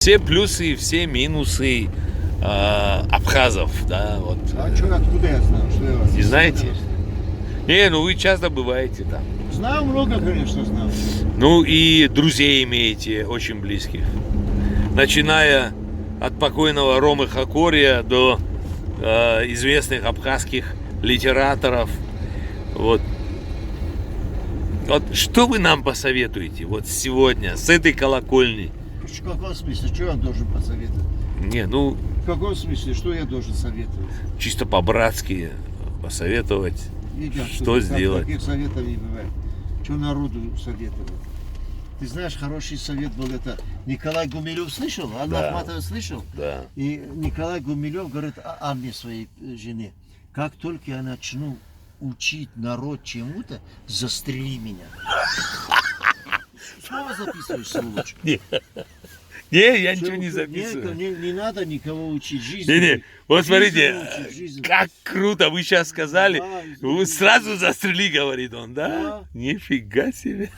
Все плюсы и все минусы абхазов, да, вот. А что, откуда я знаю? Что я вас Не знаете? Не, ну вы часто бываете там. Знаю много, конечно, знаю. Ну и друзей имеете очень близких. Начиная от покойного Ромы Хакория до известных абхазских литераторов. Вот. Вот что вы нам посоветуете вот сегодня с этой колокольни? В каком смысле? Что я должен посоветовать? Не, ну В каком смысле? Что я должен советовать? чисто по-братски посоветовать, Видишь, что сделать. Таких советов не бывает. Что народу советовать? Ты знаешь, хороший совет был это. Николай Гумилев слышал? Анна Да. Ахматова слышал? Да. И Николай Гумилев говорит Анне, своей жене: как только я начну учить народ чему-то, застрели меня. Снова записываешь, сволочь? Не, я ничего не Всё, записываю. Не надо никого учить жизни. Не, вот Жизни смотрите, учить, жизни. как круто вы сейчас сказали. Да, Вы сразу застрели, говорит он, да? Да. Нифига себе.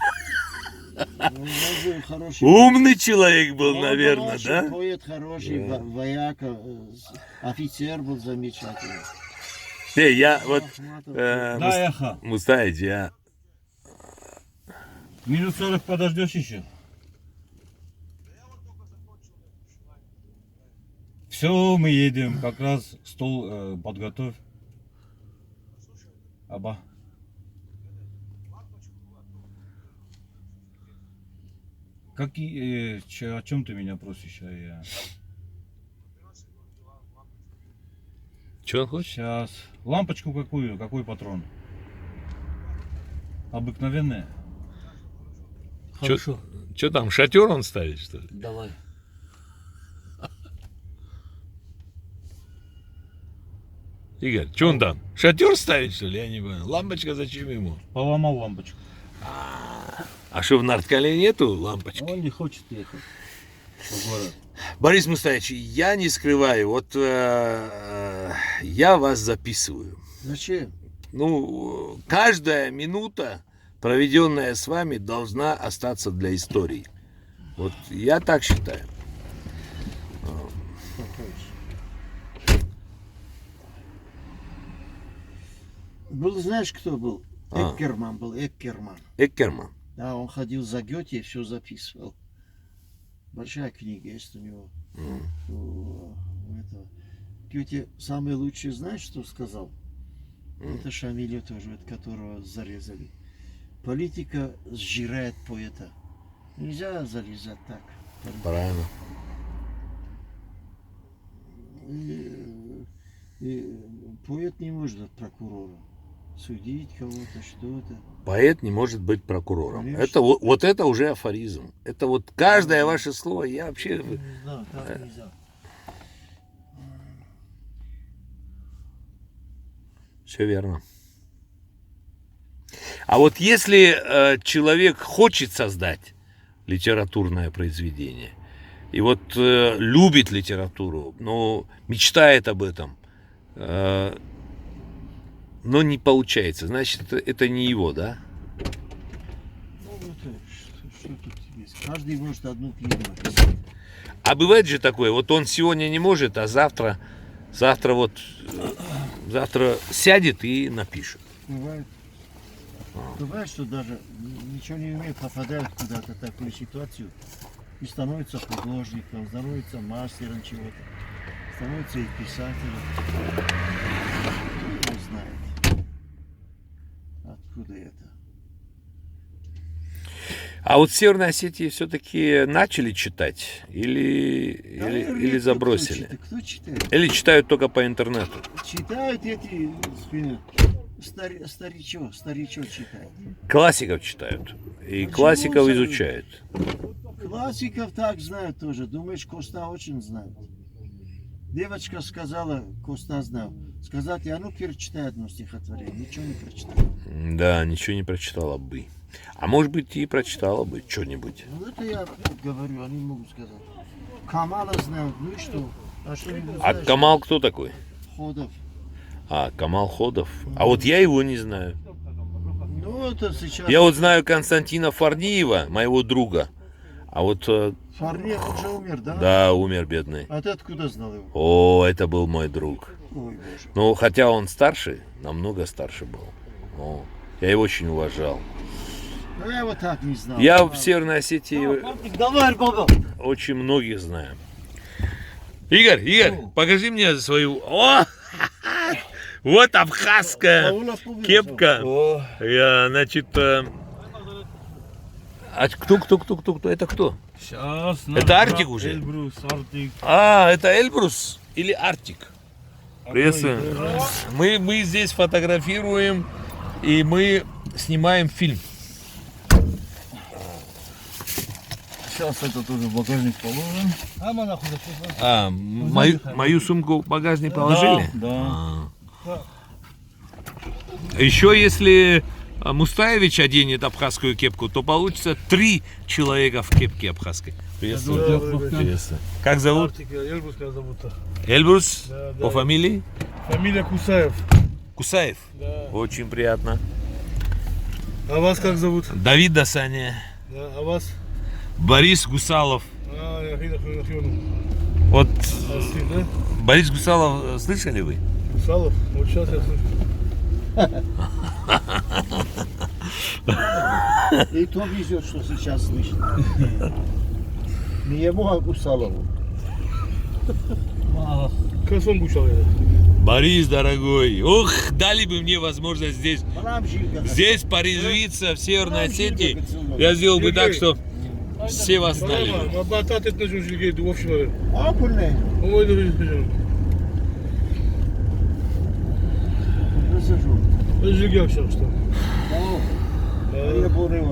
Ну, он же хороший. Умный человек был, Он наверное, очень да? поэт хороший, Да. вояка, офицер был замечательный. Не, я вот, Ахматов. Да, Яха. Мустаич, я... Минут 40 подождешь еще? Все, мы едем. Как раз стол подготовь. Аба. О чем ты меня просишь? Что он хочет? Сейчас. Лампочку какую? Какой патрон? Обыкновенная. Что там, шатер он ставит, что ли? Давай. Игорь, что он там? Шатер ставит, что ли? Я не понял. Лампочка зачем ему? Поломал лампочку. А что, в Нарткале нету лампочки? Он не хочет ехать в город. Борис Мустаевич, я не скрываю, вот я вас записываю. Зачем? Ну, каждая минута, проведенная с вами, должна остаться для истории. Вот я так считаю. Был, знаешь, кто был? А. Эккерман был, Эккерман. Эккерман. Да, он ходил за Гёте и все записывал. Большая книга есть у него. У этого. Гёте самый лучший, знаешь, что сказал? Это Шамиля тоже, от которого зарезали. Политика сжирает поэта. Нельзя зарезать так. Правильно. И поэт не может быть прокурором. Судить кого-то, что-то. Поэт не может быть прокурором. Конечно. Это вот это уже афоризм. Это вот каждое ваше слово, я вообще... Не знаю, так нельзя. Все верно. А вот если человек хочет создать литературное произведение, и вот любит литературу, но мечтает об этом, но не получается, значит, это не его, да? Ну, это, что тут есть? Каждый может одну книгу написать. А бывает же такое, вот он сегодня не может, а завтра сядет и напишет. Бывает. Бывает, что даже ничего не умеет, попадает куда-то в такую ситуацию и становится художником, становится мастером чего-то, становится и писателем. Кто его знает, откуда это? А вот в Северной Осетии все-таки начали читать или забросили? Кто читает? Или читают только по интернету? Читают эти старичок читает. Классиков читают. И Почему классиков же? изучают. Классиков так знают тоже. Думаешь, Коста очень знает. Девочка сказала, Коста знал. Сказать, а ну перечитай одно стихотворение. Ничего не прочитал. Да, ничего не прочитала бы. А может быть и прочитала бы что-нибудь. Ну это я говорю, они могут сказать. Камала знают, ну и что? А что-нибудь А знаешь? Камал кто такой? Ходов. А, Камал Ходов. А вот я его не знаю. Ну это сейчас... Я вот знаю Константина Фарниева, моего друга. А вот, Фарне уже умер, да? да, умер бедный. А ты откуда знал его? О, это был мой друг. Ой, боже. Ну, хотя он старше, намного старше был. Но я его очень уважал. Ну, я его так не знал. Я в Северной Осетии Давай, баба. очень многих знаю. Игорь, покажи мне свою... О! Вот абхазская кепка. Значит... А кто? Это кто? Сейчас. Это Артик уже? Эльбрус, Артик. А, это Эльбрус или Артик? Приветствую. Мы здесь фотографируем и мы снимаем фильм. Сейчас это тоже в багажник положим. А, мою сумку в багажник положили? Да. Еще если Мустаевич оденет абхазскую кепку, то получится 3 человека в кепке абхазской. Приветствую. Приветствую. Как зовут? Эльбрус меня зовут. Эльбрус? Да, да. По фамилии? Фамилия Кусаев. Кусаев? Да. Очень приятно. А вас как зовут? Давид Дасаня. Да. А вас? Борис Гусалов. Яхин. Вот Асли, да? Борис Гусалов, слышали вы? Кусалов. Вот сейчас я слышу. И то везет, что сейчас слышит. Не ему, а Гусалову. Косом гучал я. Борис, дорогой, ох, дали бы мне возможность здесь Балам Жильга. Здесь порезвиться в Северной Осетии, я сделал бы так, что все вас знали бы. Ama batat etmez o jilgeyi de ofşları. А, пульне. O öyle bir şey. Расскажу. Jilge akşam işte. О, я бурил.